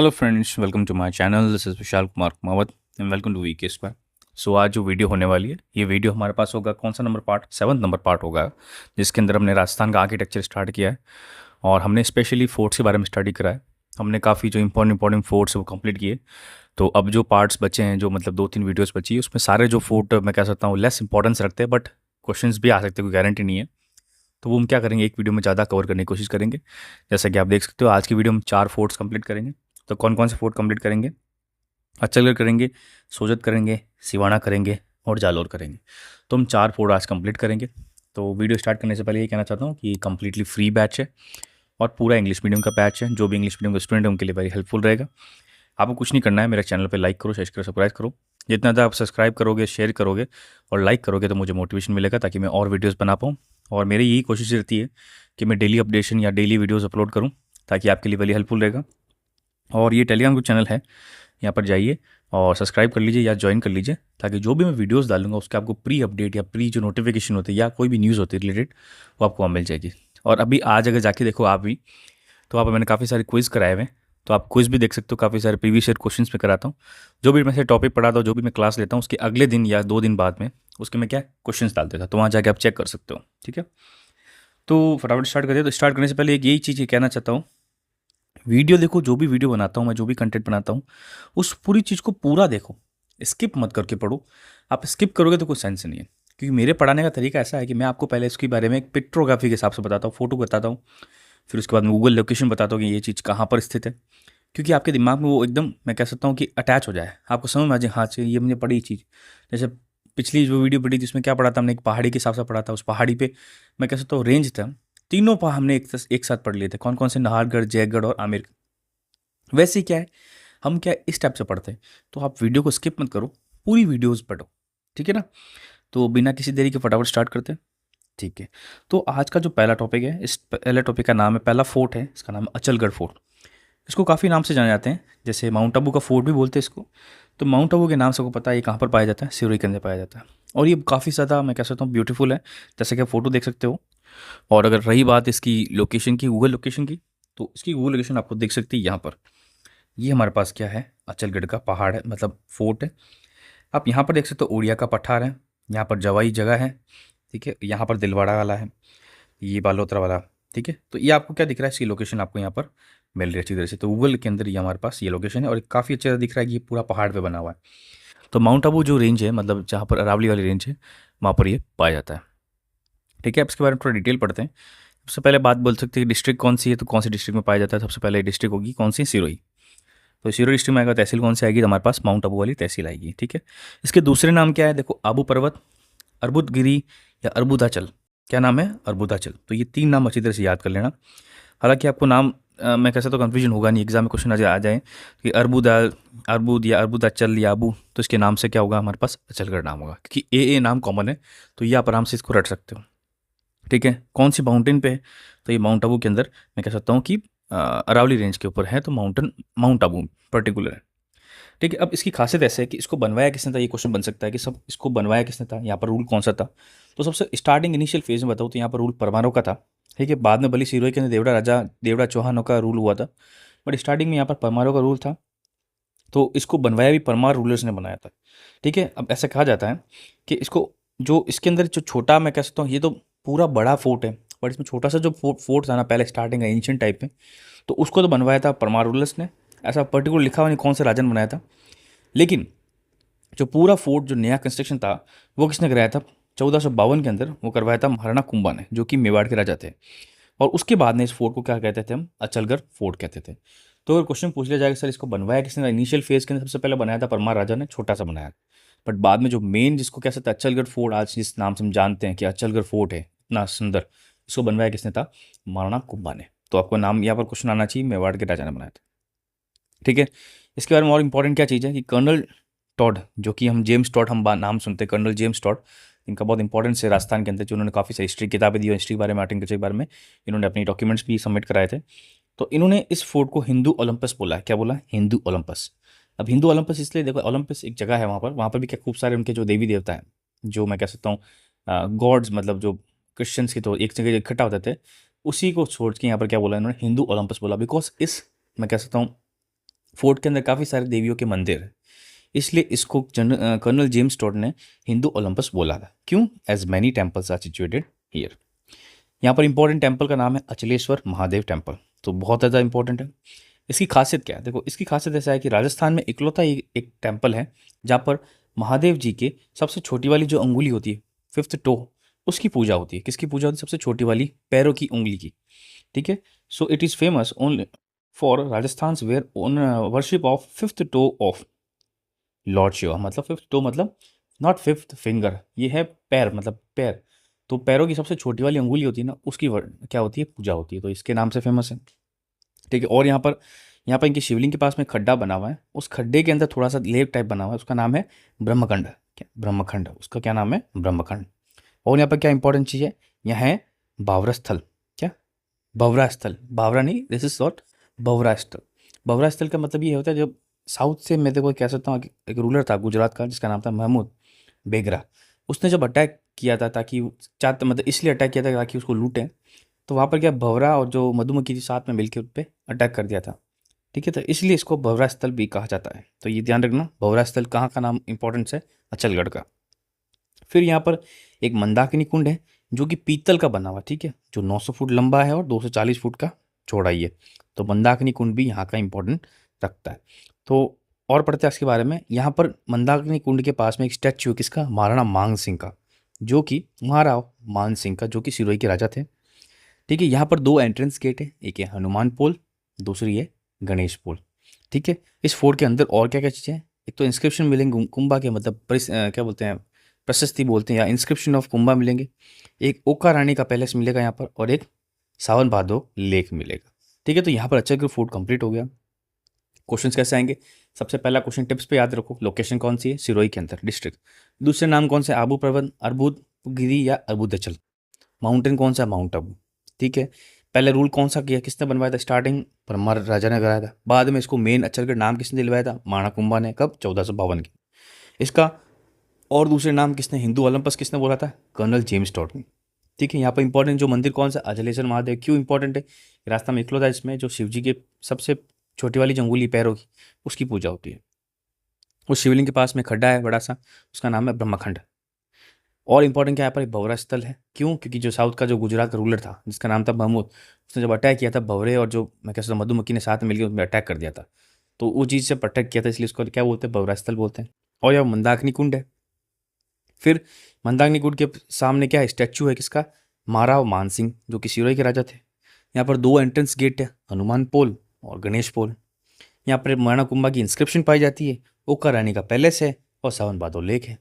Hello friends, welcome to my channel. This is Vishal Kumar Kumawat and welcome to VK square. So आज जो video होने वाली है, ये वीडियो हमारे पास होगा कौन सा number part, 7th number part होगा, जिसके अंदर हमने राजस्थान का आर्किटेक्चर स्टार्ट किया है और हमने स्पेशली फोर्ट्स के बारे में स्टडी करा है। हमने काफ़ी जो इंपॉर्टेंट फोर्ट्स वो कंप्लीट किए। तो अब जो पार्ट्स बचे हैं, जो मतलब 2-3 वीडियोज़ बची है, उसमें सारे जो फोर्ट मैं कह सकता हूँ लेस इंपॉर्टेंस रखते हैं, बट क्वेश्चंस भी आ सकते हैं, कोई गारंटी नहीं है। तो वो हम क्या करेंगे, एक वीडियो में ज़्यादा कवर करने की कोशिश करेंगे। जैसा कि आप देख सकते हो, आज की वीडियो में 4 फोर्ट्स कंप्लीट करेंगे। तो कौन कौन से फोर्ट कंप्लीट करेंगे? अचलगढ़ करेंगे, सोजत करेंगे, सिवाना करेंगे और जालोर करेंगे। तो हम 4 फोर्ट आज कंप्लीट करेंगे। तो वीडियो स्टार्ट करने से पहले ये कहना चाहता हूँ कि कम्प्लीटली फ्री बैच है और पूरा इंग्लिश मीडियम का बैच है। जो भी इंग्लिश मीडियम के स्टूडेंट है उनके लिए वेरी हेल्पफुल रहेगा। आपको कुछ नहीं करना है, मेरे चैनल पे लाइक करो, शेयर करो, सब्सक्राइब करो। जितना ज़्यादा आप सब्सक्राइब करोगे, शेयर करोगे और लाइक करोगे तो मुझे मोटिवेशन मिलेगा, ताकि मैं और वीडियोस बना पाऊँ। और मेरी यही कोशिश रहती है कि मैं डेली अपडेशन या डेली वीडियोस अपलोड करूँ, ताकि आपके लिए वेरी हेल्पफुल रहेगा। और ये टेलीग्राम का चैनल है, यहाँ पर जाइए और सब्सक्राइब कर लीजिए या ज्वाइन कर लीजिए, ताकि जो भी मैं वीडियोस डालूंगा उसके आपको प्री अपडेट या प्री जो नोटिफिकेशन होती है या कोई भी न्यूज़ होती है रिलेटेड, वो आपको वहाँ मिल जाएगी। और अभी आज अगर जाके देखो आप भी, तो आप मैंने काफ़ी सारे क्विज़ कराए हुए हैं, तो आप क्विज़ भी देख सकते हो। काफ़ी सारे प्रीवियस ईयर क्वेश्चंस मैं कराता हूँ। जो भी मैं से टॉपिक पढ़ाता हूँ, जो भी मैं क्लास लेता हूँ, उसके अगले दिन या 2 दिन बाद में उसके मैं क्या क्वेश्चंस डाल देता हूँ, तो वहाँ जाके आप चेक कर सकते हो। ठीक है, तो फटाफट स्टार्ट करिए। तो स्टार्ट करने से पहले एक यही चीज़ ये कहना चाहता हूँ, वीडियो देखो, जो भी वीडियो बनाता हूँ मैं, जो भी कंटेंट बनाता हूँ, उस पूरी चीज़ को पूरा देखो, स्किप मत करके पढ़ो। आप स्किप करोगे तो कोई सेंस नहीं है, क्योंकि मेरे पढ़ाने का तरीका ऐसा है कि मैं आपको पहले इसके बारे में एक पिक्टोग्राफी के हिसाब से बताता हूँ, फोटो बताता हूँ। फिर उसके बाद मैं गूगल लोकेशन बताता हूँ कि ये चीज़ कहाँ पर स्थित है, क्योंकि आपके दिमाग में वो एकदम मैं कह सकता हूँ कि अटैच हो जाए, आपको समझ में आ जाए, हाँ से ये मैंने पढ़ी चीज़। जैसे पिछली जो वीडियो पढ़ी जिसमें क्या पढ़ा था हमने, एक पहाड़ी के हिसाब से पढ़ा था। उस पहाड़ी पे मैं कह सकता हूँ रेंज था, तीनों पहाड़ हमने एक साथ पढ़ लिए थे। कौन कौन से? नाहरगढ़, जयगढ़ और आमेर। वैसे ही क्या है, हम क्या इस टाइप से पढ़ते हैं। तो आप वीडियो को स्किप मत करो, पूरी वीडियोस पढ़ो। ठीक है ना? तो बिना किसी देरी के फटाफट स्टार्ट करते हैं। ठीक है, तो आज का जो पहला टॉपिक है, इस पहले टॉपिक का नाम है, पहला फोर्ट है, इसका नाम है अचलगढ़ फोर्ट। इसको काफ़ी नाम से जाने जाते हैं, जैसे माउंट आबू का फोर्ट भी बोलते हैं इसको। तो माउंट आबू के नाम से आपको पता है ये कहाँ पर पाया जाता है? सिरोही के अंदर पाया जाता है। और ये काफ़ी ज़्यादा मैं कह सकता हूँ ब्यूटीफुल है, जैसे कि आप फोटो देख सकते हो। और अगर रही बात इसकी लोकेशन की, गूगल लोकेशन की, तो इसकी गूगल लोकेशन आपको देख सकती है यहाँ पर। ये हमारे पास क्या है? अचलगढ़ का पहाड़ है, मतलब फोर्ट है। आप यहाँ पर देख सकते हो उड़िया का पठार है, यहाँ पर जवाई जगह है। ठीक है, यहाँ पर दिलवाड़ा वाला है, ये बालोतरा वाला। ठीक है, तो ये आपको क्या दिख रहा है? इसकी लोकेशन आपको यहाँ पर मिल रही है अच्छी तरह से। तो गूगल के अंदर ये हमारे पास ये लोकेशन है और काफ़ी अच्छा दिख रहा है कि ये पूरा पहाड़ पे बना हुआ है। तो माउंट आबू जो रेंज है, मतलब जहाँ पर अरावली वाली रेंज है, वहाँ पर ये पाया जाता है। ठीक है, अब इसके बारे में थोड़ा डिटेल पढ़ते हैं। सबसे पहले बात बोल सकते हैं कि डिस्ट्रिक्ट कौन सी है, तो कौन सी डिस्ट्रिक्ट में पाया जाता है? सबसे पहले डिस्ट्रिक्ट होगी कौन सी? सिरोही। तो सिरोही डिस्ट्रिक्ट में आएगा। तहसील कौन सी आएगी? तो हमारे पास माउंट आबू वाली तहसील आएगी। ठीक है, इसके दूसरे नाम क्या है? देखो, आबू पर्वत, अर्बुदगिरी या अर्बुदाचल। क्या नाम है? अर्बुदाचल। तो ये 3 नाम अच्छी तरह से याद कर लेना। हालांकि आपको नाम मैं कैसे तो कन्फ्यूजन होगा नहीं, एग्जाम में क्वेश्चन आ जाए कि अर्बुद या अर्बुदाचल या आबू, तो इसके नाम से क्या होगा? हमारे पास अचलगढ़ नाम होगा, क्योंकि ए नाम कॉमन है। तो ये आप आराम से इसको रट सकते हो। ठीक है, कौन सी माउंटेन पे है? तो ये माउंट आबू के अंदर मैं कह सकता हूँ कि अरावली रेंज के ऊपर है, तो माउंट आबू पर्टिकुलर है। ठीक है, अब इसकी खासियत ऐसे है कि इसको बनवाया किसने था, ये क्वेश्चन बन सकता है कि सब इसको बनवाया किसने था, यहाँ पर रूल कौन सा था। तो सबसे स्टार्टिंग इनिशियल फेज में बताऊँ तो यहाँ पर रूल परमारों का था। ठीक है, बाद में भले सिरोही के अंदर देवड़ा चौहानों का रूल हुआ था, बट स्टार्टिंग में यहाँ पर परमारों का रूल था। तो इसको बनवाया भी परमार रूलर्स ने बनाया था। ठीक है, अब ऐसा कहा जाता है कि इसको, जो इसके अंदर जो छोटा मैं कह सकता हूँ, ये तो पूरा बड़ा फोर्ट है, बट इसमें छोटा सा जो फोर्ट था ना, पहले स्टार्टिंग का एंशियंट टाइप में, तो उसको तो बनवाया था परमार रूलर्स ने। ऐसा पर्टिकुलर लिखा हुआ नहीं कौन से राजा ने बनाया था, लेकिन जो पूरा फोर्ट जो नया कंस्ट्रक्शन था, वो किसने कराया था? 1452 के अंदर वो करवाया था महाराणा कुंभा ने, जो कि मेवाड़ के राजा थे। और उसके बाद में इस फोर्ट को क्या कहते थे? हम अचलगढ़ फोर्ट कहते थे। तो अगर क्वेश्चन पूछ लिया जाएगा सर इसको बनवाया किसने, इनिशियल फेज के अंदर सबसे पहले बनाया था परमार राजा ने, छोटा सा बनाया। बट बाद में जो मेन जिसको कह सकते हैं अचलगढ़ फोर्ट, आज जिस नाम से हम जानते हैं कि अचलगढ़ फोर्ट है इतना सुंदर, इसको बनवाया किसने था? महाराणा कुंभा ने। तो आपको नाम यहाँ पर क्वेश्चन आना चाहिए, मेवाड़ के राजा ने बनाया था। ठीक है, इसके बारे में और इंपॉर्टेंट क्या चीज़ है कि कर्नल टॉड, जो कि हम जेम्स टॉड हम नाम सुनते हैं, कर्नल जेम्स टॉड, इनका बहुत इंपॉर्टेंस है राजस्थान के अंदर, जो उन्होंने काफ़ी सारी हिस्ट्री किताबें दी और हिस्ट्री के बारे में, आर्टिकल्चर के बारे में इन्होंने अपनी डॉक्यूमेंट्स भी सबमिट कराए थे। तो इन्होंने इस फोर्ट को हिंदू ओलंपस बोला है। क्या बोला? हिंदू ओलंपस। अब हिंदू ओलंपस इसलिए, देखो ओलंपस एक जगह है, वहाँ पर भी क्या खूब सारे उनके जो देवी देवता हैं, जो मैं कह सकता हूँ गॉड्स, मतलब जो क्रिश्चियंस के तो एक जगह इकट्ठा होते थे, उसी को छोड़ के यहाँ पर क्या बोला इन्होंने? हिंदू ओलंपस बोला। बिकॉज इस मैं कह सकता हूँ फोर्ट के अंदर काफ़ी सारे देवियों के मंदिर हैं, इसलिए इसको कर्नल जेम्स टॉड ने हिंदू ओलंपस बोला था। क्यों? As many temples are situated here. यहाँ पर इंपॉर्टेंट टेम्पल का नाम है अचलेश्वर महादेव टेम्पल, तो बहुत ज़्यादा इंपॉर्टेंट है। इसकी खासियत क्या है? देखो, इसकी खासियत ऐसा है कि राजस्थान में इकलौता एक टेम्पल है जहाँ पर महादेव जी के सबसे छोटी वाली जो अंगुली होती है, फिफ्थ टो, उसकी पूजा होती है। किसकी पूजा होती है? सबसे छोटी वाली पैरों की उंगली की। ठीक है। So it is famous only for Rajasthan where own worship of fifth toe of lord Shiva. मतलब फिफ्थ टो मतलब नॉट फिफ्थ फिंगर, ये है पैर, मतलब पैर। तो पैरों की सबसे छोटी वाली अंगुली होती है ना, उसकी क्या होती है? पूजा होती है, तो इसके नाम से फेमस है। ठीक है। और यहाँ पर इनकी शिवलिंग के पास में खड्डा बना हुआ है, उस खड्डे के अंदर थोड़ा सा लेप टाइप बना हुआ है, उसका नाम है ब्रह्मखंड। क्या? ब्रह्मखंड, उसका क्या नाम है? ब्रह्मखंड। और यहाँ पर क्या इंपॉर्टेंट चीज़ है? यहाँ है बावरा स्थल। क्या? बावरा स्थल, बावरा नहीं, दिस इज नॉट बावरा स्थल। बावरा स्थल का मतलब ये होता है, जब साउथ से मैं देखो कह सकता हूँ कि एक रूलर था गुजरात का जिसका नाम था महमूद बेगरा। उसने जब अटैक किया था, ताकि चाहते मतलब इसलिए अटैक किया था ताकि उसको लूटें, तो वहाँ पर क्या भवरा और जो मधुमक्खी थी साथ में मिलकर उस पर अटैक कर दिया था। ठीक है। तो इसलिए इसको भवरा स्थल भी कहा जाता है, तो ये ध्यान रखना, भवरा स्थल कहाँ का नाम इंपॉर्टेंस है? अचलगढ़ का। फिर यहाँ पर एक मंदाकिनी कुंड है जो कि पीतल का बना हुआ, ठीक है, जो 900 फुट लंबा है और 240 फुट का चौड़ाई है। तो मंदाकिनी कुंड भी यहाँ का इंपॉर्टेंट रखता है। तो और पढ़ते हैं इसके बारे में। यहाँ पर मंदाकिनी कुंड के पास में एक स्टैच्यू है, किसका? महाराणा मान सिंह का, जो कि महाराव मान सिंह का, जो कि सिरोही के राजा थे। ठीक है। यहाँ पर दो एंट्रेंस गेट है, एक है हनुमान पोल, दूसरी है गणेश पोल। ठीक है। इस फोर्ट के अंदर और क्या क्या चीज़ें हैं? एक तो इंस्क्रिप्शन मिलेंगे कुंभा के, मतलब क्या बोलते हैं, प्रशस्ति बोलते हैं, या इंस्क्रिप्शन ऑफ कुंभा मिलेंगे। एक ओका रानी का पैलेस मिलेगा यहाँ पर, और एक सावन भादो लेक मिलेगा। ठीक है। तो यहाँ पर अच्छा कि फोर्ट कंप्लीट हो गया। क्वेश्चंस कैसे आएंगे? सबसे पहला क्वेश्चन टिप्स पे याद रखो, लोकेशन कौन सी है? सिरोही के अंदर डिस्ट्रिक्ट। दूसरे नाम कौन से? आबू पर्वत, अर्बुदगिरी या अर्बुदचल। माउंटेन कौन सा? माउंट आबू। ठीक है। पहले रूल कौन सा किया, किसने बनवाया था? स्टार्टिंग परमार राजा ने कराया था। बाद में इसको मेन अचलगढ़ नाम किसने दिलवाया था? माणा कुंभा ने। कब? 1452 की। इसका और दूसरे नाम किसने? हिंदू ओलंपस किसने बोला था? कर्नल जेम्स टॉड ने। ठीक है। यहाँ पर इंपॉर्टेंट जो मंदिर कौन सा? अजलेश्वर महादेव। क्यों इंपॉर्टेंट है? रास्ता में इकलौता इसमें जो शिव जी के सबसे छोटी वाली जो अंगुली पैरों की, उसकी पूजा होती है। उस शिवलिंग के पास में खड्डा है बड़ा सा, उसका नाम है ब्रह्मखंड। और इंपॉर्टेंट क्या, यहाँ पर एक भंवरा स्थल है। क्यों? क्योंकि जो साउथ का जो गुजरात का रूलर था जिसका नाम था महमूद, उसने जब अटैक किया था, भंवरे और जो मैं कह सकता हूँ मधुमक्खी ने साथ में मिलकर उसमें अटैक कर दिया था, तो वो चीज़ से प्रोटेक्ट किया था, इसलिए उसको क्या बोलते हैं? भंवरा स्थल बोलते हैं। और यह मंदाकिनी कुंड है। फिर मंदाकिनी कुंड के सामने क्या है? स्टैचू है, किसका? महाराव मान सिंह, जो कि सिरोही के राजा थे। यहाँ पर दो एंट्रेंस गेट है, हनुमान पोल और गणेश पोल। यहाँ पर मैणा कुंभा की इंस्क्रिप्शन पाई जाती है, ओका रानी का पैलेस है, और सावन भादो लेक है।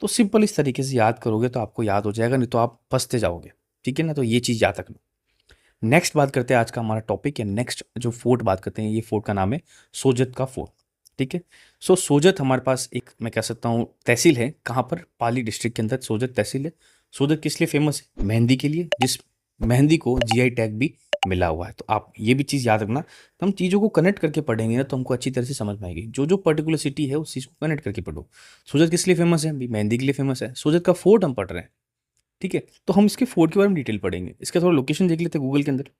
तो सिंपल इस तरीके से याद करोगे तो आपको याद हो जाएगा, नहीं तो आप फंसते जाओगे। ठीक है ना? तो ये चीज़ याद रखना। नेक्स्ट बात करते हैं, आज का हमारा टॉपिक है नेक्स्ट जो फोर्ट बात करते हैं, ये फोर्ट का नाम है सोजत का फोर्ट। ठीक है। सो सोजत हमारे पास एक मैं कह सकता हूँ तहसील है, कहाँ पर? पाली डिस्ट्रिक्ट के अंदर सोजत तहसील है। सोजत किस लिए फेमस है? मेहंदी के लिए, जिस मेहंदी को जीआई टैग भी मिला हुआ है। तो आप ये भी चीज़ याद रखना। तो हम चीज़ों को कनेक्ट करके पढ़ेंगे ना, तो हमको अच्छी तरह से समझ में आएगी। जो जो पर्टिकुलर सिटी है उस चीज़ को कनेक्ट करके पढ़ो। सोजत किस लिए फेमस है? भी मेहंदी के लिए फेमस है। सोजत का फोर्ट हम पढ़ रहे हैं। ठीक है। तो हम इसके फोर्ट के बारे में डिटेल पढ़ेंगे। इसका थोड़ा लोकेशन देख लेते हैं गूगल के अंदर।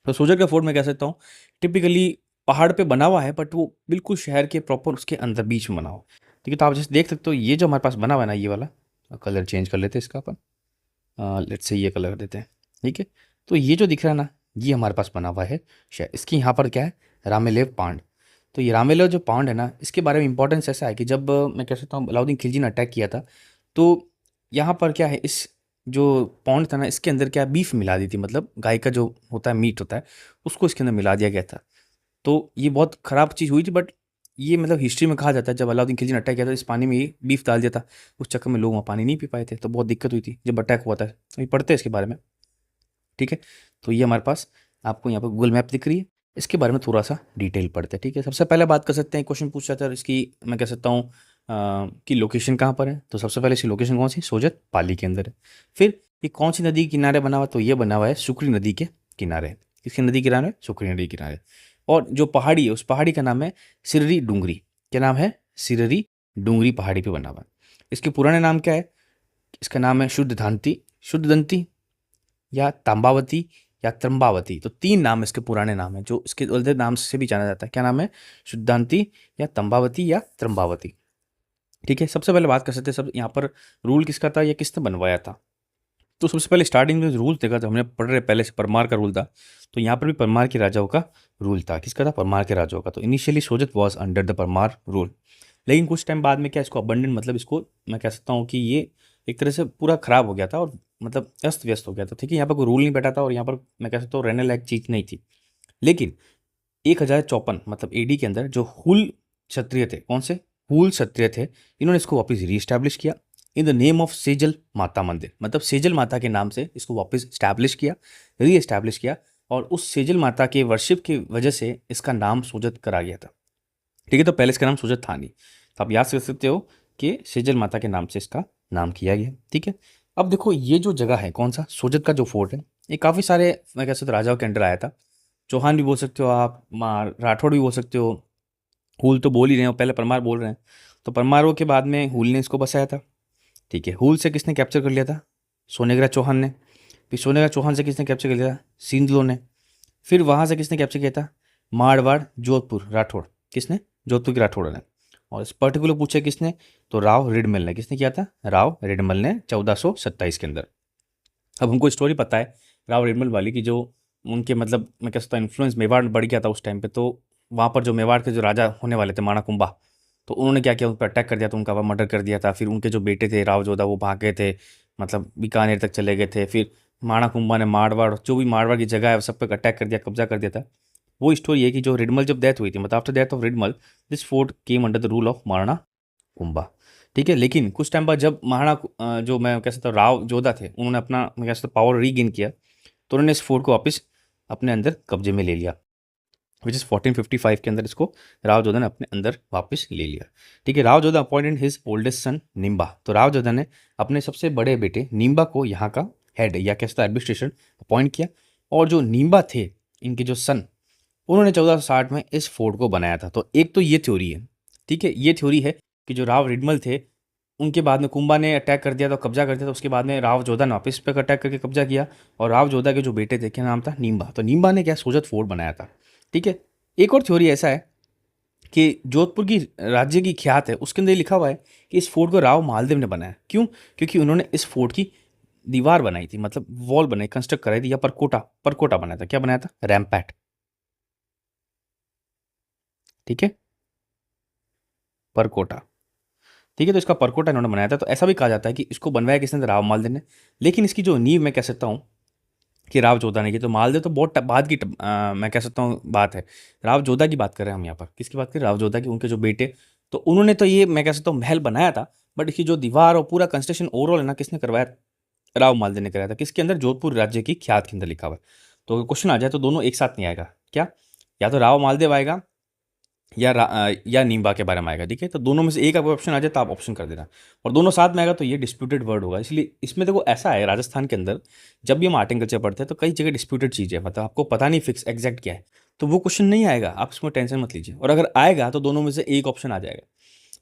तो सोजत का फोर्ट मैं कह सकता हूँ टिपिकली पहाड़ पे बना हुआ है, बट वो बिल्कुल शहर के प्रॉपर उसके अंदर बीच में बना हुआ। ठीक है। तो आप जैसे देख सकते हो, ये जो हमारे पास बना हुआ है ना, ये वाला कलर चेंज कर लेते हैं इसका अपन। लेट्स से ये कलर देते हैं। ठीक है। तो ये जो दिख रहा है ना, ये हमारे पास बना हुआ है शहर। इसकी यहाँ पर क्या है? रामेलेव पांड। तो ये रामेलेव जो पांड है ना, इसके बारे में इंपॉर्टेंस ऐसा है कि जब मैं कह सकता हूँ अलाउद्दीन खिलजी ने अटैक किया था, तो यहाँ पर क्या है, इस जो पॉन्ड था ना, इसके अंदर क्या बीफ मिला दी थी, मतलब गाय का जो होता है मीट होता है, उसको इसके अंदर मिला दिया गया था। तो ये बहुत ख़राब चीज़ हुई थी, बट ये मतलब हिस्ट्री में कहा जाता है जब अलाउद्दीन खिलजी ने अटैक किया था, इस पानी में ये बीफ डाल दिया था। उस चक्कर में लोग वहाँ पानी नहीं पी पाए थे, तो बहुत दिक्कत हुई थी जब अटैक हुआ था। तो ये पढ़ते हैं इसके बारे में। ठीक है। तो ये हमारे पास आपको यहाँ पर गूगल मैप दिख रही है, इसके बारे में थोड़ा सा डिटेल पढ़ते हैं। ठीक है। सबसे पहले बात कर सकते हैं, क्वेश्चन पूछा था इसकी मैं कह सकता हूँ कि लोकेशन कहाँ पर है। तो सबसे पहले इसकी लोकेशन कौन सी? सोजत पाली के अंदर है। फिर ये कौन सी नदी के किनारे बना हुआ? तो ये बना हुआ है सुकरी नदी के किनारे। किसकी नदी के किनारे? सुकरी नदी के किनारे। और जो पहाड़ी है, उस पहाड़ी का नाम है सिररी डूंगरी। क्या नाम है? सिररी डूंगरी पहाड़ी पे बना हुआ है। इसके पुराने नाम क्या है? इसका नाम है शुद्ध दंती या तांबावती या त्रंबावती। तो 3 नाम इसके पुराने नाम हैं, जो इसके उल्टे नाम से भी जाना जाता है। क्या नाम है? शुद्धांती या तंबावती या त्रंबावती। ठीक है, सबसे पहले बात कर सकते हैं सब यहाँ पर रूल किसका था या किसने बनवाया था। तो सबसे पहले स्टार्टिंग में रूल देखा तो हमने पढ़ रहे पहले से परमार का रूल था। तो यहाँ पर भी परमार के राजाओं का रूल था। किसका था? परमार के राजाओं का। तो initially Sojat was under the Parmar rule, लेकिन कुछ टाइम बाद में क्या इसको अबंडेंट, मतलब इसको मैं कह सकता हूँ कि ये एक तरह से पूरा खराब हो गया था और मतलब अस्त व्यस्त हो गया था। ठीक है, यहाँ पर कोई रूल नहीं बैठा था और यहाँ पर मैं कह सकता हूँ रहने लायक चीज़ नहीं थी। लेकिन 1054 मतलब एडी के अंदर जो हुल क्षत्रिय थे, कौन से? हुल क्षत्रिय थे, इन्होंने इसको वापस रीस्टैब्लिश किया in the name of Sejal माता मंदिर। मतलब सेजल माता के नाम से इसको वापस स्टैब्लिश किया, री एस्टैब्लिश किया, और उस सेजल माता के वर्शिप की वजह से इसका नाम सोजत करा गया था। ठीक है, तो पहले इसका नाम सोजत था नहीं, तो आप याद कर सकते हो कि सेजल माता के नाम से इसका नाम किया गया। ठीक है, अब देखो ये जो जगह है, कौन सा? सोजत का जो फोर्ट है, ये काफ़ी सारे मैं कह सकता हूँ राजाओं के अंडर आया था। चौहान भी बोल सकते हो आप, राठौड़ भी बोल सकते हो। हूल तो बोल ही रहे हो, पहले परमार बोल रहे हैं, तो परमारों के बाद में हूल ने इसको बसाया था। ठीक है, हूल से किसने कैप्चर कर लिया था? सोनेग्रा चौहान ने। फिर सोनेग्रा चौहान से किसने कैप्चर कर लिया था? सिंधलो ने। फिर वहाँ से किसने कैप्चर किया था? मारवाड़ जोधपुर राठौड़। किसने? जोधपुर के राठौड़ ने। और इस पर्टिकुलर पूछे किसने? तो राव रिडमल ने। किसने किया था? राव रिडमल ने 1427 के अंदर। अब हमको स्टोरी पता है राव रिडमल वाली की, जो उनके मतलब मैं कह सकता हूँ इन्फ्लुएंस मेवाड़ में बढ़ गया था उस टाइम पे। तो वहाँ पर जो मेवाड़ के जो राजा होने वाले थे माणा कुंभा, तो उन्होंने क्या किया? उन पर अटैक कर दिया था, उनका मर्डर कर दिया था। फिर उनके जो बेटे थे राव जोधा वो भाग गए थे, मतलब बीकानेर तक चले गए थे। फिर माणा कुंभा ने मारवाड़, जो भी मारवाड़ की जगह है, सब पर अटैक कर दिया, कब्जा कर दिया था। वो स्टोरी है कि जो रिडमल जब डेथ हुई थी, मतलब after death of Ridmal, this fort came under the rule of Maharana Kumbha. ठीक है, लेकिन कुछ टाइम बाद जब जो मैं कह सकता हूँ राव जोधा थे, उन्होंने अपना मैं कह सकता हूँ पावर रीगेन किया, तो उन्होंने इस फोर्ट को वापस अपने अंदर कब्जे में ले लिया, विच इज़ 1455 के अंदर इसको राव जोधा ने अपने अंदर वापस ले लिया। ठीक है, Rao Jodha appointed his oldest son Nimba. तो राव जोधा ने अपने सबसे बड़े बेटे निम्बा को यहाँ का हेड या कह सकता एडमिनिस्ट्रेशन अपॉइंट किया। और जो निम्बा थे, इनके जो सन, उन्होंने 1460 में इस फोर्ट को बनाया था। तो एक तो ये थ्योरी है। ठीक है, ये थ्योरी है कि जो राव रिडमल थे, उनके बाद में कुंभा ने अटैक कर दिया था, कब्जा कर दिया था, उसके बाद में राव जोधा ने वापस पे अटैक करके कब्जा किया। और राव जोधा के जो बेटे थे, क्या नाम था? नीम्बा। तो नीम्बा ने क्या सोजत फोर्ट बनाया था। ठीक है, एक और थ्योरी ऐसा है कि जोधपुर की राज्य की ख्यात है, उसके अंदर लिखा हुआ है कि इस फोर्ट को राव मालदेव ने बनाया। क्यों? क्योंकि उन्होंने इस फोर्ट की दीवार बनाई थी, मतलब वॉल बनाई, कंस्ट्रक्ट कराई थी, या परकोटा परकोटा बनाया था। क्या बनाया था? रैम्पैट। ठीक है, परकोटा। ठीक है, तो इसका परकोटा इन्होंने बनाया था। तो ऐसा भी कहा जाता है कि इसको बनवाया किसने? तो राव मालदेव ने। लेकिन इसकी जो नींव मैं कह सकता हूँ कि राव जोधा ने की, तो मालदेव तो बहुत बाद की मैं कह सकता हूँ बात है। राव जोधा की बात कर रहे हैं हम यहाँ पर। किसकी बात करें? राव जोधा की। उनके जो बेटे, तो उन्होंने तो ये मैं कह सकता हूँ महल बनाया था, बट इसकी जो दीवार और पूरा कंस्ट्रक्शन ओवरऑल है ना, किसने करवाया? राव मालदेव ने कराया था। किसके अंदर? जोधपुर राज्य की ख्यात के अंदर लिखा हुआ है। तो क्वेश्चन आ जाए तो दोनों एक साथ नहीं आएगा। क्या? या तो राव मालदेव आएगा या नींबा के बारे में आएगा। ठीक है, तो दोनों में से एक आपको ऑप्शन आ जाए तो आप ऑप्शन कर देना। और दोनों साथ में आएगा तो ये डिस्प्यूटेड वर्ड होगा। इसलिए इसमें देखो ऐसा है, राजस्थान के अंदर जब भी हम आर्ट एंड कल्चर पढ़ते हैं तो कई जगह डिस्प्यूटेड चीज़ है, मतलब आपको पता नहीं फिक्स एग्जैक्ट क्या है, तो वो क्वेश्चन नहीं आएगा, आप इसमें टेंशन मत लीजिए। और अगर आएगा तो दोनों में से एक ऑप्शन आ जाएगा।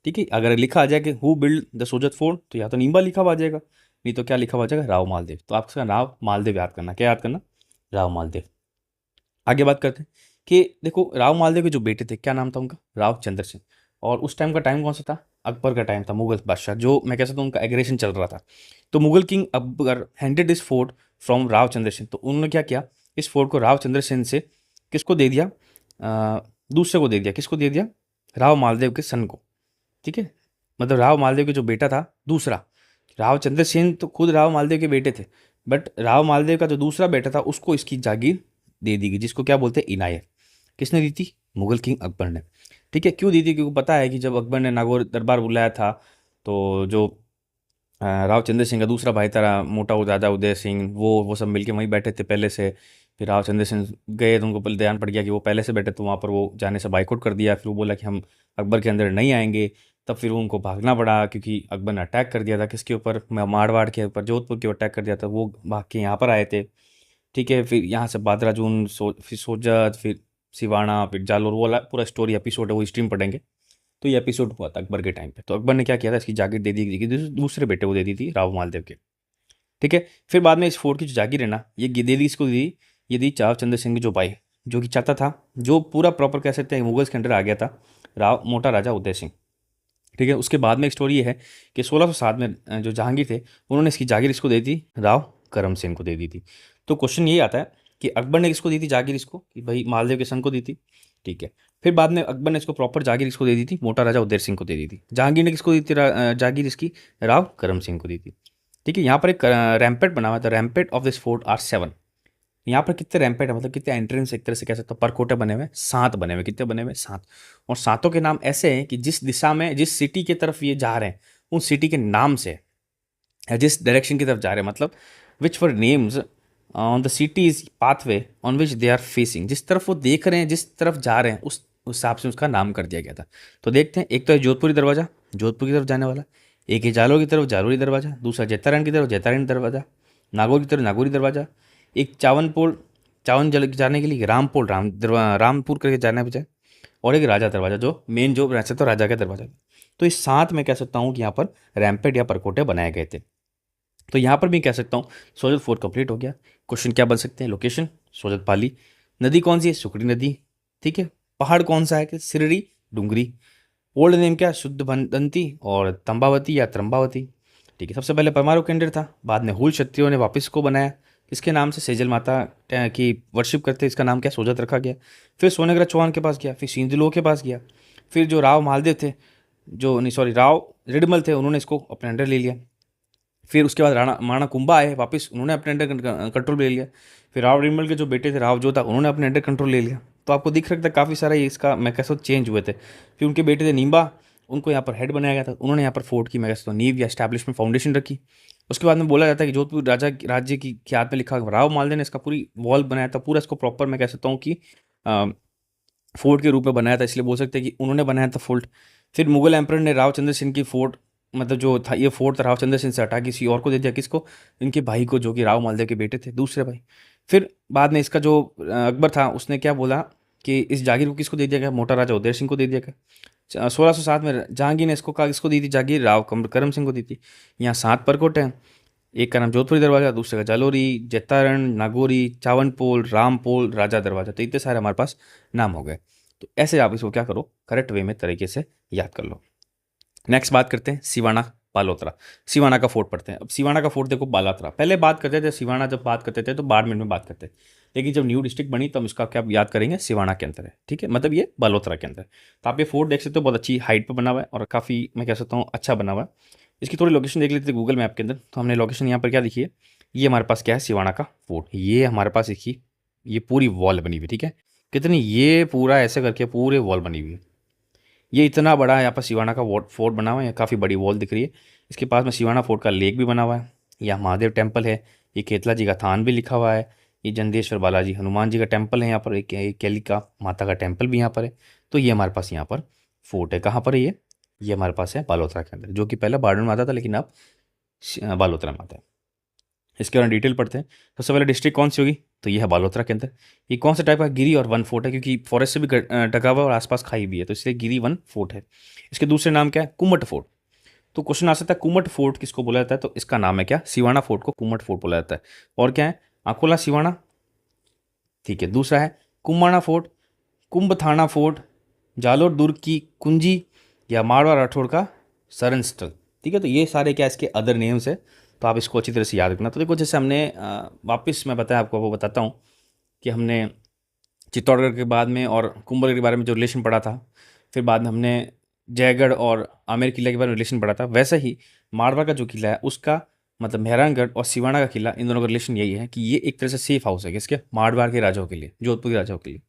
ठीक है, अगर लिखा आ जाए कि who build the Sojat fort, तो या तो नींबा लिखा हुआ आ जाएगा, नहीं तो क्या लिखा हुआ आ जाएगा? राव मालदेव। तो आपका राव मालदेव याद करना। क्या याद करना? राव मालदेव। आगे बात करते हैं कि देखो राव मालदेव के जो बेटे थे, क्या नाम था उनका? राव चंद्र सिंह। और उस टाइम का टाइम कौन सा था? अकबर का टाइम था, मुगल बादशाह, जो मैं कह सकता हूँ उनका एग्रेशन चल रहा था। तो मुगल किंग अकबर हैंडेड इस फोर्ट फ्रॉम राव चंद्र सिंह। तो उन्होंने क्या किया? इस फोर्ट को राव चंद्र सिंह से किसको दे दिया? दूसरे को दे दिया। किसको दे दिया? राव मालदेव के सन को। ठीक है, मतलब राव मालदेव के जो बेटा था दूसरा, राव चंद्र सेन तो खुद राव मालदेव के बेटे थे, बट राव मालदेव का जो दूसरा बेटा था उसको इसकी जागीर दे दी गई, जिसको क्या बोलते हैं? इनायत। किसने दी थी? मुगल किंग अकबर ने। ठीक है, क्यों दी थी? क्योंकि पता है कि जब अकबर ने नागौर दरबार बुलाया था, तो जो राव चंद्र सिंह का दूसरा भाई था मोटा दादा उदय सिंह, वो सब मिलके वहीं बैठे थे पहले से। फिर राव चंद्र सिंह गए तो उनको पहले ध्यान पड़ गया कि वो पहले से बैठे, तो वहाँ पर वो जाने से बाइकआउट कर दिया। फिर वो बोला कि हम अकबर के अंदर नहीं आएंगे। तब फिर वो उनको भागना पड़ा, क्योंकि अकबर ने अटैक कर दिया था किसके ऊपर? मारवाड़ के ऊपर, जोधपुर के ऊपर अटैक कर दिया था। वो भाग के यहाँ पर आए थे। ठीक है, फिर यहाँ से बादराजून, फिर सोजत, फिर सिवाना, फिर जालोर, वो वाला पूरा स्टोरी एपिसोड है, वो स्ट्रीम पढ़ेंगे। तो ये एपिसोड हुआ था अकबर के टाइम पे। तो अकबर ने क्या किया था? इसकी जागीर दे दी थी, दूसरे बेटे को दे दी थी, राव मालदेव के। ठीक है, फिर बाद में इस फोर्ट की जो जागीर है ना, ये दे दी इसको दी यदि चाव चंद्र सिंह जो भाई जो कि चाहता था, जो पूरा प्रॉपर कह सकते हैं मुगल्स के अंडर आ गया था, मोटा राजा उदय सिंह। ठीक है, उसके बाद में एक स्टोरी ये है कि 1607 में जो जहांगीर थे उन्होंने इसकी जागीर इसको दे दी, राव करम सिंह को दे दी थी। तो क्वेश्चन ये आता है कि अकबर ने किसको दी थी जागीर इसको, कि भाई मालदेव के संग को दी थी। ठीक है, फिर बाद में अकबर ने इसको प्रॉपर जागीर इसको दे दी थी, मोटा राजा उदय सिंह को दे दी थी। जहांगीर ने किसको दी थी जागीर इसकी, राव करम सिंह को दी थी। ठीक है, यहाँ पर एक रैम्पेट बना हुआ था, रैम्पेट ऑफ दिस फोर्ट आर 7। यहाँ पर कितने रैम्पेट है, मतलब कितने एंट्रेंस एक तरह से कह सकते हो परकोटे बने हुए, 7 बने हुए। कितने बने हुए, 7। और 7 के नाम ऐसे हैं कि जिस दिशा में, जिस सिटी की तरफ ये जा रहे हैं उन सिटी के नाम से, या जिस डायरेक्शन की तरफ जा रहे हैं, मतलब which were names on the cities pathway on which they are facing, जिस तरफ वो देख रहे हैं, जिस तरफ जा रहे हैं उस हिसाब से उसका नाम कर दिया गया था। तो देखते हैं, एक तो है जोधपुरी दरवाज़ा, जोधपुर की तरफ जाने वाला। एक है जालोर की तरफ जालोरी दरवाज़ा। दूसरा जैतारण की तरफ जैतारण दरवाज़ा। नागौर की तरफ नागौरी दरवाज़ा। एक चावनपोल, चावन जल जाने के लिए रामपोल, रामपुर करके जाना बचा। और एक राजा दरवाज़ा जो मेन जो वैसे तो राजा का दरवाज़ा। तो इस 7 में कह सकता हूँ कि यहाँ पर रैम्पेट या परकोटे बनाए गए थे। तो यहाँ पर भी कह सकता हूँ सोजत फोर्ट कंप्लीट हो गया। क्वेश्चन क्या बन सकते हैं, लोकेशन सोजत पाली, नदी कौन सी है, सुकड़ी नदी। ठीक है, पहाड़ कौन सा है, कि सिरड़ी डूंगरी। ओल्ड नेम क्या, शुद्ध बंदंती और तंबावती या त्रंबावती। ठीक है, सबसे पहले परमाणु केंद्र था, बाद में हुल क्षत्रियों ने वापस को बनाया, इसके नाम से सेजल माता की वर्शिप करते, इसका नाम क्या, सोजत रखा गया। फिर सोनेग्रह चौहान के पास गया, फिर सिंधुलो के पास गया, फिर जो राव मालदेव थे, जो नहीं सॉरी राव रिडमल थे, उन्होंने इसको अपने अंडर ले लिया। फिर उसके बाद राणा महाराणा कुंभा आए, वापस उन्होंने अपने अंडर कंट्रोल ले लिया। फिर राव रिडमल के जो बेटे थे राव जोधा, उन्होंने अपने अंडर कंट्रोल ले लिया। तो आपको दिख रहा था काफ़ी सारा ये इसका मैं कह सकता चेंज हुए थे। फिर उनके बेटे थे नींबा, उनको यहाँ पर हेड बनाया गया था, उन्होंने यहाँ पर फोर्ट की मैं कह सकता हूँ नींव या एस्टैब्लिशमेंट फाउंडेशन रखी। उसके बाद में बोला जाता है कि जोधपुर राजा राज्य की हाथ में लिखा, राव मालदेव ने इसका पूरी वॉल बनाया था, पूरा इसको प्रॉपर मैं कह सकता हूँ कि फोर्ट के रूप में बनाया था, इसलिए बोल सकते हैं कि उन्होंने बनाया था फोर्ट। फिर मुगल एम्परर ने राव चंद्र सिंह की फोर्ट, मतलब जो था ये फोर्ट था राव चंद्र सिंह से हटा किसी और को दे दिया, किसको, इनके भाई को, जो कि राव मालदेव के बेटे थे, दूसरे भाई। फिर बाद में इसका जो अकबर था उसने क्या बोला कि इस जागीर को किसको दे दिया गया, मोटा राजा उदय सिंह को दे दिया गया। 1607 में जहांगीर ने इसको कहा, किसको दी थी जागीर, राव करम सिंह को दी थी। यहाँ 7 परकोटे हैं, एक का नाम जोधपुरी दरवाजा, दूसरे का जालोरी, जैतारण, नागौरी, चावनपोल, रामपोल, राजा दरवाजा। तो इतने सारे हमारे पास नाम हो गए। तो ऐसे आप इसको क्या करो, करेक्ट वे में तरीके से याद कर लो। नेक्स्ट बात करते हैं सिवाना बालोतरा। सिवाना का फोर्ट पढ़ते हैं। अब सिवाना का फोर्ट देखो बालोतरा, पहले बात करते थे सिवाना, जब बात करते थे तो बाड़मेर में बात करते, लेकिन जब न्यू डिस्ट्रिक्ट बनी तो हम इसका क्या याद करेंगे, सिवाना के अंदर है। ठीक है, मतलब ये बालोतरा के अंदर। तो आप ये फोर्ट देख सकते हो, बहुत अच्छी हाइट पर बना हुआ है और काफ़ी मैं कह सकता हूँ अच्छा बना हुआ है। इसकी थोड़ी लोकेशन देख लेते थे गूगल मैप के अंदर, तो हमने लोकेशन यहाँ पर क्या लिखी है, ये हमारे पास क्या है, सिवाना का फोर्ट। ये हमारे पास देखिए, ये पूरी वॉल बनी हुई, ठीक है, कितनी, ये पूरा ऐसे करके पूरे वॉल बनी हुई है। ये इतना बड़ा है, यहाँ पर सिवाना का फोर्ट बना हुआ है, काफ़ी बड़ी वॉल दिख रही है। इसके पास में सिवाना फोर्ट का लेक भी बना हुआ है। यहाँ महादेव टेम्पल है, ये केतला जी का थान भी लिखा हुआ है, ये जंदेश्वर बालाजी हनुमान जी का टेम्पल है, यहाँ पर एक कैलिका माता का टेम्पल भी यहाँ पर है। तो ये हमारे पास यहाँ पर फोर्ट है। कहाँ पर है ये हमारे पास है बालोतरा के अंदर, जो कि पहले बाड़मेर में आता था लेकिन अब बालोतरा में आता है। इसके बारे में डिटेल पढ़ते हैं। सबसे पहले डिस्ट्रिक्ट कौन सी होगी, तो ये है बालोतरा के अंदर। ये कौन सा टाइप का, गिरी और वन फोर्ट है, क्योंकि फॉरेस्ट से भी ढका हुआ और आसपास खाई भी है, तो इसलिए गिरी वन फोर्ट है। इसके दूसरे नाम क्या है, कुमट फोर्ट। तो क्वेश्चन आ सकता है कुमट फोर्ट किसको बोला जाता है, तो इसका नाम है क्या, सिवाना फोर्ट को कुमट फोर्ट बोला जाता है। और क्या है, आकोला सिवाना। ठीक है, दूसरा है कुम्बाणा फोर्ट, कुंभथाना फोर्ट, जालोर दुर्ग की कुंजी, या मारवाड़ राठौड़ का सरन स्थल। ठीक है, तो ये सारे क्या इसके अदर नेम्स है, तो आप इसको अच्छी तरह से याद रखना। तो देखो जैसे हमने वापस मैं बताया आपको, वो बताता हूँ कि हमने चित्तौड़गढ़ के बाद में और कुंभलगढ़ के बारे में जो रिलेशन पढ़ा था, फिर बाद में हमने जयगढ़ और आमेर किला के बारे में रिलेशन पढ़ा था, वैसे ही मारवाड़ का जो किला है उसका, मतलब मेहरानगढ़ और सिवाना का किला, इन दोनों का रिलेशन यही है कि ये एक तरह से सेफ हाउस है किसके, मारवाड़ के राजाओं के लिए, जोधपुर के राजाओं के लिए।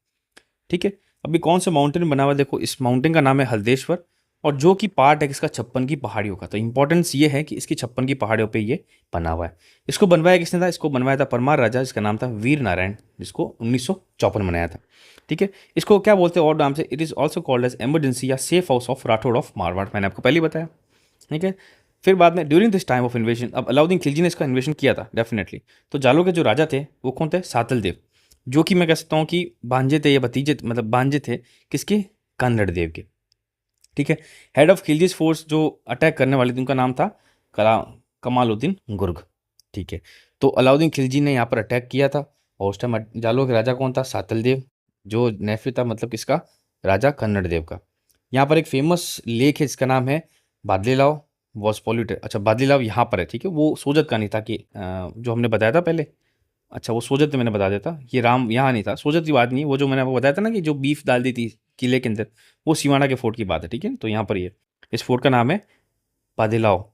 ठीक है, अभी कौन से माउंटेन में बना हुआ है, देखो इस माउंटेन का नाम है हल्देश्वर, और जो कि पार्ट है किसका, 56 की पहाड़ियों का। तो इंपॉर्टेंस ये है कि इसकी 56 की पहाड़ियों पे ये बना हुआ है। इसको बनवाया किसने था, इसको बनवाया था परमार राजा, जिसका नाम था वीर नारायण, जिसको 1954 में बनाया था। ठीक है, इसको क्या बोलते हैं और नाम से, it is also called as emergency या safe house of Rathore of Marwar, मैंने आपको पहले ही बताया। ठीक है, फिर बाद में ड्यूरिंग दिस टाइम ऑफ इन्वेशन, अब अलाउद्दीन खिलजी ने इसका इन्वेशन किया था डेफिनेटली। तो जालोर के जो राजा थे वो कौन थे, सातल देव, जो कि मैं कह सकता हूँ कि भांजे थे या भतीजे, मतलब भांजे थे किसके, कन्नड़ देव के। ठीक है, हेड ऑफ खिलजीज फोर्स जो अटैक करने वाले थे उनका नाम था कमालुद्दीन गुर्ग। ठीक है, तो अलाउद्दीन खिलजी ने यहाँ पर अटैक किया था, और उस टाइम जालोर के राजा कौन था? सातल देव, जो नेफ्यू था मतलब किसका? राजा कन्नड़ देव का। यहाँ पर एक फेमस लेक है जिसका नाम है बादलीलाव वॉज पॉल्यूटेड। अच्छा, बादलीलाव यहाँ पर है, ठीक है, वो सोजत का नहीं था कि जो हमने बताया था पहले। अच्छा, वो सोजत मैंने बता देता, ये राम यहाँ नहीं था, सोजत की बात नहीं है, वो जो मैंने आपको बताया था ना कि जो बीफ डाल दी थी किले के अंदर, वो सिवाना के फोर्ट की बात है, ठीक है। तो यहाँ पर ये इस फोर्ट का नाम है बादिलाओ।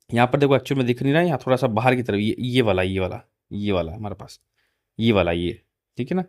यहाँ पर देखो एक्चुअल में दिख नहीं रहा है, यहाँ थोड़ा सा बाहर की तरफ ये वाला हमारे पास, ये वाला ये, ठीक है ना।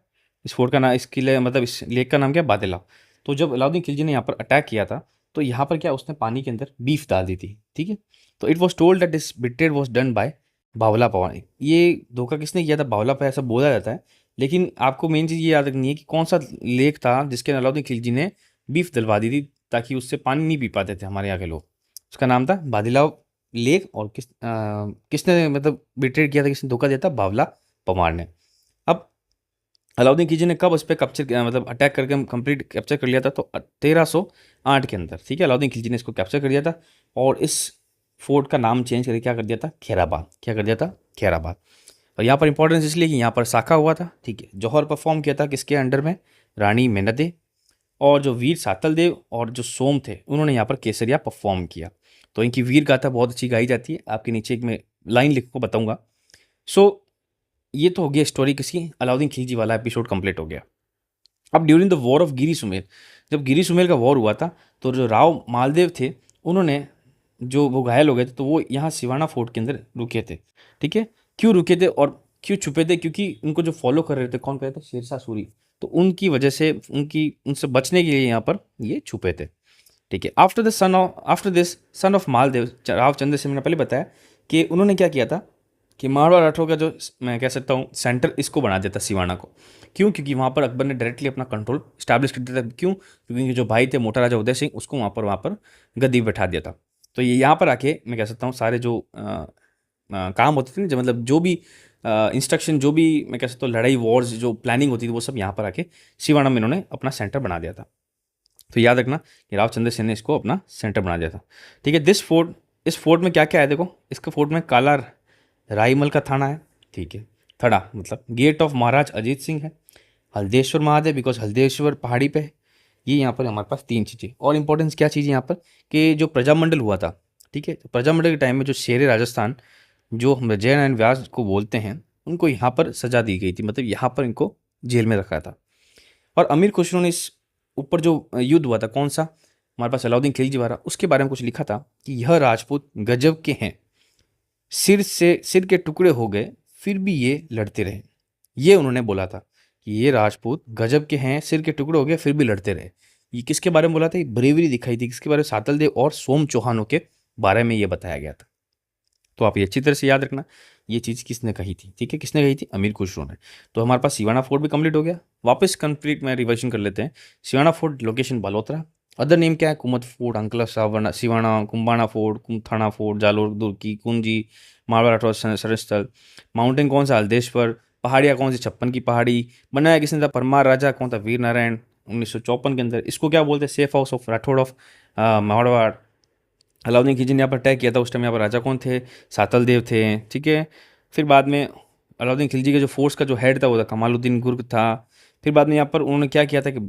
इस फोर्ट का नाम, इस किले मतलब इस लेक का नाम क्या है? बादिलाओ। तो जब अलाउद्दीन खिलजी ने यहाँ पर अटैक किया था, तो यहाँ पर क्या उसने पानी के अंदर बीफ डाल दी थी, ठीक है। तो it was told that this betrayed was done by बावला पवार। ये धोखा किसने किया था? बावला पर ऐसा बोला जाता है, लेकिन आपको मेन चीज़ ये याद रखनी है कि कौन सा लेक था जिसके अलाउद्दीन खिलजी ने बीफ डलवा दी थी ताकि उससे पानी नहीं पी पाते थे हमारे यहाँ के लोग। उसका नाम था बादिलाओ लेक। और किसने मतलब बिट्रेड किया था, किसने धोखा दिया था? बावला पवार ने। अब अलाउद्दीन खिलजी ने कब उस पर कैप्चर मतलब अटैक करके कंप्लीट कैप्चर कर लिया था? तो 1308 के अंदर, ठीक है, अलाउद्दीन खिलजी ने इसको कैप्चर कर लिया था और इस फोर्ट का नाम चेंज करके क्या कर दिया था? खैराबाद। क्या कर दिया था? खैराबाद। और यहाँ पर इंपॉर्टेंस इसलिए कि यहाँ पर साका हुआ था, ठीक है। जौहर परफॉर्म किया था किसके अंडर में? रानी मेहनदे। और जो वीर सातल देव और जो सोम थे, उन्होंने यहाँ पर केसरिया परफॉर्म किया। तो इनकी वीर गाथा बहुत अच्छी गाई जाती है, आपके नीचे एक मैं लाइन लिख को बताऊंगा। सो ये तो हो गया स्टोरी किसकी? अलाउद्दीन खिलजी वाला एपिसोड कंप्लीट हो गया। अब ड्यूरिंग द वॉर ऑफ गिरी सुमेल, जब गिरी सुमेल का वॉर हुआ था, तो जो राव मालदेव थे, उन्होंने जो वो घायल हो गए थे, तो वो यहाँ सिवाना फोर्ट के अंदर रुके थे, ठीक है। क्यों रुके थे और क्यों छुपे थे? क्योंकि उनको जो फॉलो कर रहे थे, कौन कर रहे थे? शेरशाह सूरी। तो उनकी वजह से उनसे बचने के लिए यहाँ पर ये छुपे थे, ठीक है। After this son of Maldev, Rao Chandra Singh, मैंने पहले बताया कि उन्होंने क्या किया था कि मारवाड़ राठौर का जो मैं कह सकता हूँ सेंटर, इसको बना देता सिवाना को। क्यों? क्योंकि वहाँ पर अकबर ने डायरेक्टली अपना कंट्रोल स्टैब्लिश कर दिया था। क्यों? क्योंकि जो भाई थे मोटा राजा उदय सिंह, उसको वहाँ पर गद्दी बैठा दिया था। तो ये यहाँ पर आके मैं कह सकता हूँ सारे जो काम होते थे ना, जो मतलब जो भी इंस्ट्रक्शन, जो भी मैं कह सकता हूँ लड़ाई वॉर्स जो प्लानिंग होती थी, वो सब यहाँ पर आके सिवाना में इन्होंने अपना सेंटर बना दिया था। तो याद रखना कि राव चंद्र सेन ने इसको अपना सेंटर बना दिया था, ठीक है। इस फोर्ट में क्या क्या है देखो। इसके फोर्ट में काला राईमल का थाना है, ठीक है। थड़ा मतलब गेट ऑफ महाराज अजीत सिंह है। हल्देश्वर महादेव, बिकॉज हल्देश्वर पहाड़ी पे है। ये यहाँ पर हमारे पास तीन चीज़ें। और इंपॉर्टेंस क्या चीज़ है यहाँ पर कि जो प्रजामंडल हुआ था, ठीक है, तो प्रजामंडल के टाइम में जो शेर राजस्थान, जो हम जय नारायण व्यास को बोलते हैं, उनको यहाँ पर सजा दी गई थी, मतलब यहाँ पर इनको जेल में रखा था। और अमीर खुसरो ने इस ऊपर जो युद्ध हुआ था, कौन सा? हमारे पास अलाउद्दीन खिलजी वाला, उसके बारे में कुछ लिखा था कि यह राजपूत गजब के हैं, सिर के टुकड़े हो गए फिर भी ये लड़ते रहे। ये उन्होंने बोला था कि ये राजपूत गजब के हैं, सिर के टुकड़े हो गए फिर भी लड़ते रहे। ये किसके बारे में बोला था? ये ब्रेवरी दिखाई थी किसके बारे में? सातल देव और सोम चौहानों के बारे में ये बताया गया था। तो आप ये अच्छी तरह से याद रखना, ये चीज़ किसने कही थी, ठीक है, किसने कही थी? अमीर खुसरो ने। तो हमारे पास सिवाना फोर्ट भी कंप्लीट हो गया। वापस कंप्लीट में रिवर्जन कर लेते हैं। Siwana fort location Balotra. Other name क्या है? कुमत फोर्ट, अंकला सावना, सिवाना, कुंबाना फोर्ट, कुमथाना फोर्ट, जालोर, दुर्की, कुंजी, मारवाड़ राठौर सरस्थल। माउंटेन कौन सा? हल्देश्वर। पहाड़ियाँ कौन सी? 56 की पहाड़ी। बनाया किसने था? परमार राजा। कौन था? वीर नारायण, 1954 के अंदर। इसको क्या बोलते हैं? Safe house of Rathore of Marwar. Alauddin Khilji ने यहाँ पर अटैक किया था, उस टाइम यहाँ पर राजा कौन थे? सातल देव थे, ठीक है। फिर बाद में अलाउद्दीन खिलजी के जो फोर्स का जो हेड था वो था कमालुद्दीन गुर्ग था। फिर बाद में यहाँ पर उन्होंने क्या किया था कि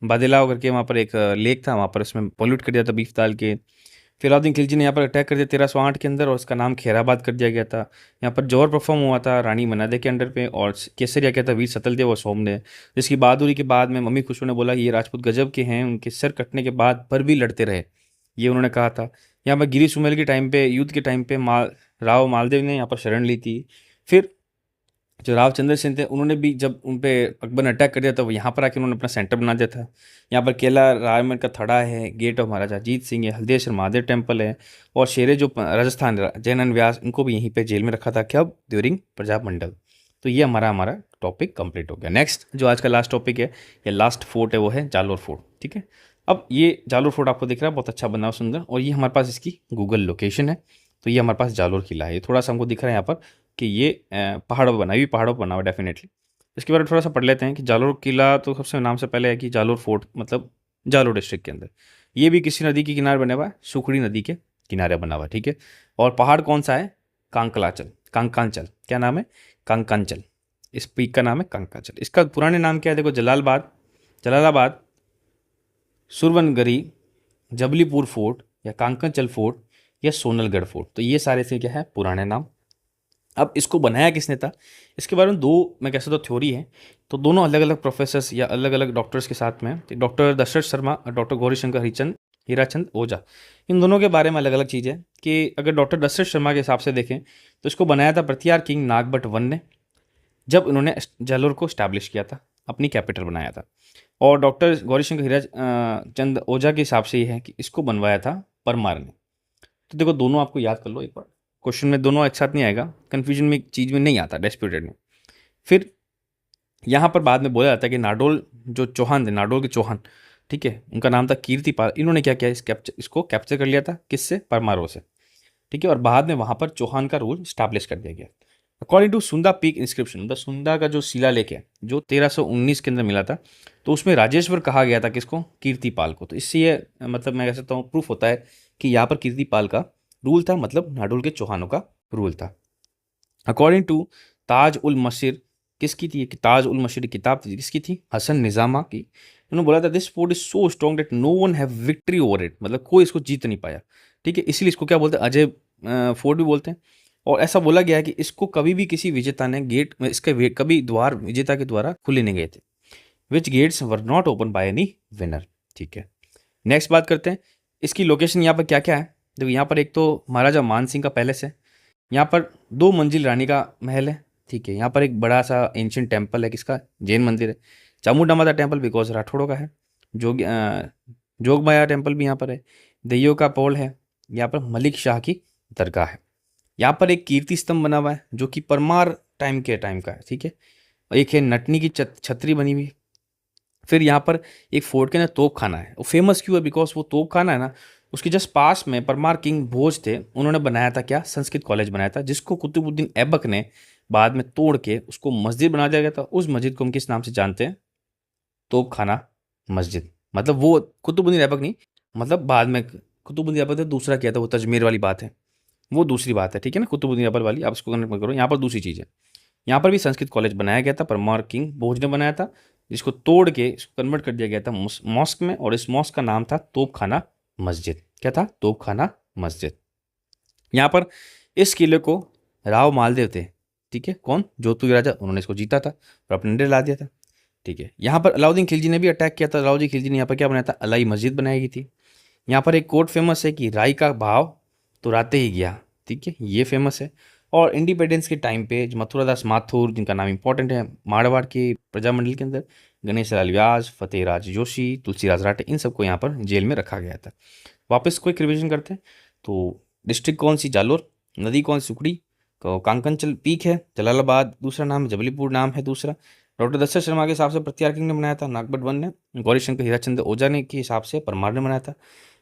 बदलाव करके वहाँ पर एक लेक था, वहाँ पर उसमें पॉल्यूट कर दिया था बीफ डाल के। फिर अलाउद्दीन खिलजी ने यहाँ पर अटैक कर दिया 1308 के अंदर, और उसका नाम खैराबाद कर दिया गया था। यहाँ पर जौहर परफॉर्म हुआ था रानी मनादे के अंडर पे, और केसरिया क्या था? वीर सतलदेव और सोम ने। जिसकी बहादुरी के बाद में मम्मी खुसरो ने बोला ये राजपूत गजब के हैं, उनके सर कटने के बाद पर भी लड़ते रहे, ये उन्होंने कहा था। यहाँ पर गिरी सुमेल के टाइम पे, युद्ध के टाइम पे राव मालदेव ने यहाँ पर शरण ली थी। फिर जो राव चंद्र सेन थे, उन्होंने भी जब उन पे अकबर ने अटैक कर दिया था, वो यहाँ पर आके उन्होंने अपना सेंटर बना दिया था। यहाँ पर केला रायमल का थड़ा है, गेट ऑफ महाराजा अजीत सिंह है, हल्देश्वर महादेव टेम्पल है, और शेरे जो राजस्थान जैनन व्यास, इनको भी यहीं पे जेल में रखा था, कब? ड्यूरिंग प्रजामंडल। तो ये हमारा टॉपिक कंप्लीट हो गया। नेक्स्ट जो आज का लास्ट टॉपिक है, या लास्ट फोर्ट है, वो है जालोर फोर्ट, ठीक है। अब ये जालोर फोर्ट आपको दिख रहा है, बहुत अच्छा बना हुआ, सुंदर, और ये हमारे पास इसकी गूगल लोकेशन है। तो ये हमारे पास जालोर किला है, ये थोड़ा सा हमको दिख रहा है यहाँ पर कि ये पहाड़ों पर बना हुई, पहाड़ों पर बना हुआ डेफिनेटली। इसके बारे में थोड़ा सा पढ़ लेते हैं कि जालोर किला तो सबसे नाम से पहले है कि जालोर फोर्ट मतलब जालोर डिस्ट्रिक्ट के अंदर। ये भी किसी नदी के किनारे बना हुआ है, सुखड़ी नदी के किनारे बना हुआ है, ठीक है। और पहाड़ कौन सा है? कांकलाचल, कांकांचल, क्या नाम है? कांकांचल, इस पीक का नाम है कंकाचल। इसका पुराने नाम क्या है? देखो, जलालाबाद, सुरवनगरी, जबलीपुर फोर्ट या कांकनचल फोर्ट या सोनलगढ़ फोर्ट। तो ये सारे से क्या है पुराने नाम। अब इसको बनाया किसने था, इसके बारे में दो मैं कह सकता हूँ थ्योरी है। तो दोनों अलग अलग प्रोफेसर्स या अलग अलग डॉक्टर्स के साथ में, डॉक्टर दशरथ शर्मा और डॉक्टर गौरीशंकर हरिचंद हीराचंद ओझा, इन दोनों के बारे में अलग अलग चीज़ है। कि अगर डॉक्टर दशरथ शर्मा के हिसाब से देखें तो इसको बनाया था प्रत्यार किंग नागभट्ट वन ने, जब उन्होंने जालोर को स्टैब्लिश किया था, अपनी कैपिटल बनाया था। और डॉक्टर गौरीशंकर हीराज चंद ओझा के हिसाब से ये है कि इसको बनवाया था परमार ने। तो देखो, दोनों आपको याद कर लो एक बार, क्वेश्चन में दोनों एक साथ नहीं आएगा, कन्फ्यूजन में एक चीज़ में नहीं आता, डिस्प्यूटेड में। फिर यहाँ पर बाद में बोला जाता है कि नाडोल जो चौहान थे, नाडोल के चौहान, ठीक है, उनका नाम था कीर्तिपाल। इन्होंने क्या किया, इसको कैप्चर कर लिया था, किससे? परमारों से, ठीक है। और बाद में वहाँ पर चौहान का रूल स्टैब्लिश कर दिया गया। According to Sundha peak inscription, मतलब सुंदा का जो शिलालेख है जो 1319 के अंदर मिला था, तो उसमें राजेश्वर कहा गया था किसको? कीर्तिपाल को। तो इससे ये मतलब मैं कह सकता हूँ प्रूफ होता है कि यहाँ पर कीर्तिपाल का रूल था, मतलब नाडोल के चौहानों का रूल था। अकॉर्डिंग टू ताज उल मशीर, किसकी थी? ताज उल मशीर किताब थी, किसकी थी? हसन निजामा की। उन्होंने बोला था this fort is so strong that no one have victory over it, मतलब कोई इसको जीत नहीं पाया, ठीक है। इसीलिए इसको क्या बोलते हैं? अजय फोर्ट भी बोलते हैं। और ऐसा बोला गया है कि इसको कभी भी किसी विजेता ने गेट में इसके कभी द्वार विजेता के द्वारा खुले नहीं गए थे, which gates were not open by any winner, ठीक है। नेक्स्ट बात करते हैं, इसकी लोकेशन यहाँ पर क्या क्या है। देखो, यहाँ पर एक तो महाराजा मान सिंह का पैलेस है, यहाँ पर 2 मंजिल रानी का महल है, ठीक है। यहाँ पर एक बड़ा सा एंशियंट टेम्पल है, किसका? जैन मंदिर है। चामुंडा माता टेम्पल बिकॉज राठौड़ों का है। जोगमाया टेम्पल भी यहाँ पर है। दइयो का पोल है। यहाँ पर मलिक शाह की दरगाह है। यहाँ पर एक कीर्ति स्तंभ बना हुआ है जो कि परमार टाइम का है, ठीक है। और एक है नटनी की छतरी बनी हुई है। फिर यहाँ पर एक फोर्ट के अंदर तोप खाना है। वो फेमस क्यों है? बिकॉज वो तोप खाना है ना, उसके जस्ट पास में परमार किंग भोज थे, उन्होंने बनाया था क्या? संस्कृत कॉलेज बनाया था, जिसको कुतुबुद्दीन ऐबक ने बाद में तोड़ के उसको मस्जिद बना दिया गया था। उस मस्जिद को हम किस नाम से जानते हैं? तोप खाना मस्जिद। मतलब वो कुतुबुद्दीन ऐबक नहीं, मतलब बाद में कुतुबुद्दीन ऐबक ने दूसरा किया था, वो तजमेर वाली बात है, वो दूसरी बात है, ठीक है ना, कुतुबुद्दीन ऐबक वाली आप इसको कनेक्ट मत करो। यहाँ पर दूसरी चीज़ है। यहाँ पर भी संस्कृत कॉलेज बनाया गया था, परमार किंग भोज ने बनाया था, जिसको तोड़ के इसको कन्वर्ट कर दिया गया था मॉस्क में। और इस मॉस्क का नाम था तोप खाना मस्जिद। क्या था? तोप खाना मस्जिद। यहाँ पर इस किले को राव मालदेव थे, ठीक है, कौन? जोधपुर के राजा, उन्होंने इसको जीता था और अपने अंडर ला दिया था, ठीक है। यहाँ पर अलाउद्दीन खिलजी ने भी अटैक किया था। अलाउद्दीन खिलजी ने यहाँ पर क्या बनाया था? अलाई मस्जिद बनाई गई थी। यहाँ पर एक कोट फेमस है कि राई का भाव तो राते ही गया, ठीक है, ये फेमस है। और इंडिपेंडेंस के टाइम पे जो मथुरादास माथुर, जिनका नाम इंपॉर्टेंट है, मारवाड़ के प्रजामंडल के अंदर गणेश लाल व्यास, फतेहराज जोशी, तुलसीराज राठे, इन सबको यहाँ पर जेल में रखा गया था। वापस क्विक रिविजन करते हैं। तो डिस्ट्रिक्ट कौन सी? जालोर। नदी कौन सी? सुकड़ी। कांकनचल पीक है, जलालाबाद दूसरा नाम है, जबलीपुर नाम है दूसरा। डॉक्टर दशरथ शर्मा के हिसाब से प्रत्यार किंग ने बनाया था, नागभट्ट वन ने। गौरीशंकर हीराचंद ओझा ने के हिसाब से परमार ने बनाया था।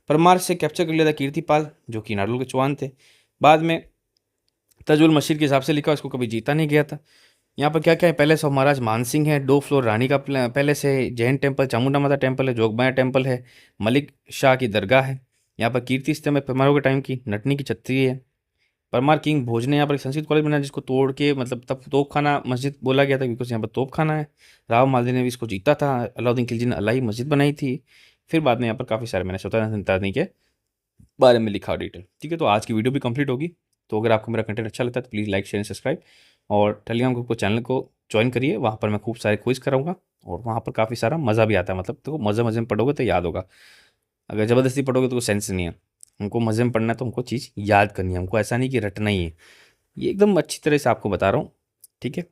परमार से कैप्चर कर लिया था कीर्तिपाल, जो कि नाडोल के चौहान थे। बाद में तजुल मशीर के हिसाब से लिखा, इसको कभी जीता नहीं गया था। यहाँ पर क्या क्या है? पैलेस ऑफ महाराज मानसिंह है, 2 फ्लोर रानी का पैलेस है, जैन टेम्पल, चामुंडा माता टेम्पल है, जोगमाया टेम्पल है, मलिक शाह की दरगाह है। यहाँ पर कीर्ति स्तंभ है परमारों के टाइम की, नटनी की छतरी है। परमार किंग भोज ने यहाँ पर एक संस्कृत कॉलेज बनाया, जिसको तोड़ के मतलब तब तोप खाना मस्जिद बोला गया था, बिकॉज यहाँ पर तोप खाना है। राव मालदेव ने भी इसको जीता था। अलाउद्दीन खिलजी ने अलाई मस्जिद बनाई थी। फिर बाद में यहाँ पर काफ़ी सारे मैंने स्वतंत्रता के बारे में लिखा डिटेल, ठीक है। तो आज की वीडियो भी कंप्लीट होगी। तो अगर आपको मेरा कंटेंट अच्छा लगता है तो प्लीज़ लाइक शेयर सब्सक्राइब, और टेलीग्राम ग्रुप को चैनल को ज्वाइन करिए। वहाँ पर मैं खूब सारे क्विज कराऊंगा और वहाँ पर काफ़ी सारा मज़ा भी आता है। मतलब तो मज़े मज़े में पढ़ोगे तो याद होगा, अगर ज़बरदस्ती पढ़ोगे तो कोई सेंस नहीं है। हमको मज़े में पढ़ना है तो हमको चीज़ याद करनी है, हमको ऐसा नहीं कि रटना ही है। ये एकदम अच्छी तरह से आपको बता रहा हूँ, ठीक है।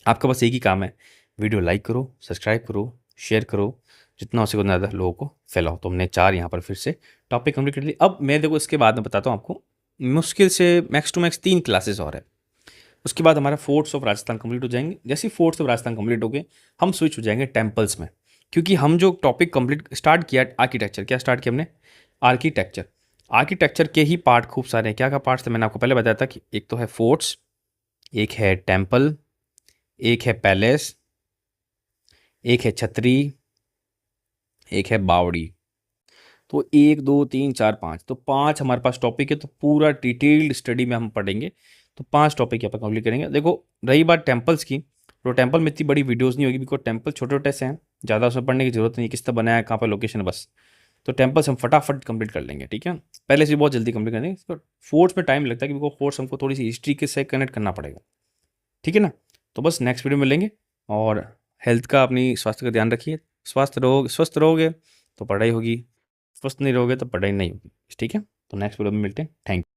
आपका बस एक ही काम है, वीडियो लाइक करो, सब्सक्राइब करो, शेयर करो, जितना हो सके उतना ज़्यादा लोगों को फैलाओ। तो हमने 4 यहाँ पर फिर से टॉपिक कंप्लीट कर दिए। अब मैं देखो इसके बाद में बताता हूँ आपको, मुश्किल से मैक्स टू मैक्स 3 क्लासेस और है। उसके बाद हमारा फोर्ट्स ऑफ राजस्थान कंप्लीट हो जाएंगे। जैसे ही फोर्ट्स ऑफ राजस्थान कंप्लीट हो गए, हम स्विच हो जाएंगे टेम्पल्स में, क्योंकि हम जो टॉपिक कंप्लीट स्टार्ट किया आर्किटेक्चर, क्या स्टार्ट किया हमने? आर्किटेक्चर। आर्किटेक्चर के ही पार्ट खूब सारे हैं। क्या पार्ट्स थे? मैंने आपको पहले बताया था कि एक तो है फोर्ट्स, एक है टेम्पल, एक है पैलेस, एक है छतरी, एक है बावड़ी। तो 1 2 3 4 5, तो 5 हमारे पास टॉपिक है। तो पूरा डिटेल्ड स्टडी में हम पढ़ेंगे। तो 5 टॉपिक यहाँ पर कंप्लीट करेंगे। देखो, रही बात टेम्पल्स की, तो टेम्पल में इतनी बड़ी वीडियोस नहीं होगी, बिकॉज टेम्पल छोटे छोटे से हैं, ज़्यादा उसमें पढ़ने की जरूरत नहीं है, किस तरह बनाया है, कहाँ पर लोकेशन है, बस। तो टेम्पल्स हम फटाफट कंप्लीट कर लेंगे, ठीक है। पहले से बहुत जल्दी कंप्लीट कर देंगे, तो फोर्ट्स में टाइम लगता है, क्योंकि फोर्ट्स हमको थोड़ी सी हिस्ट्री के से कनेक्ट करना पड़ेगा, ठीक है ना। तो बस नेक्स्ट वीडियो में मिलेंगे, और हेल्थ का, अपनी स्वास्थ्य का ध्यान रखिए। स्वस्थ रहोगे तो पढ़ाई होगी, स्वस्थ नहीं रहोगे तो पढ़ाई नहीं होगी, ठीक है। तो नेक्स्ट वीडियो में मिलते हैं, थैंक यू।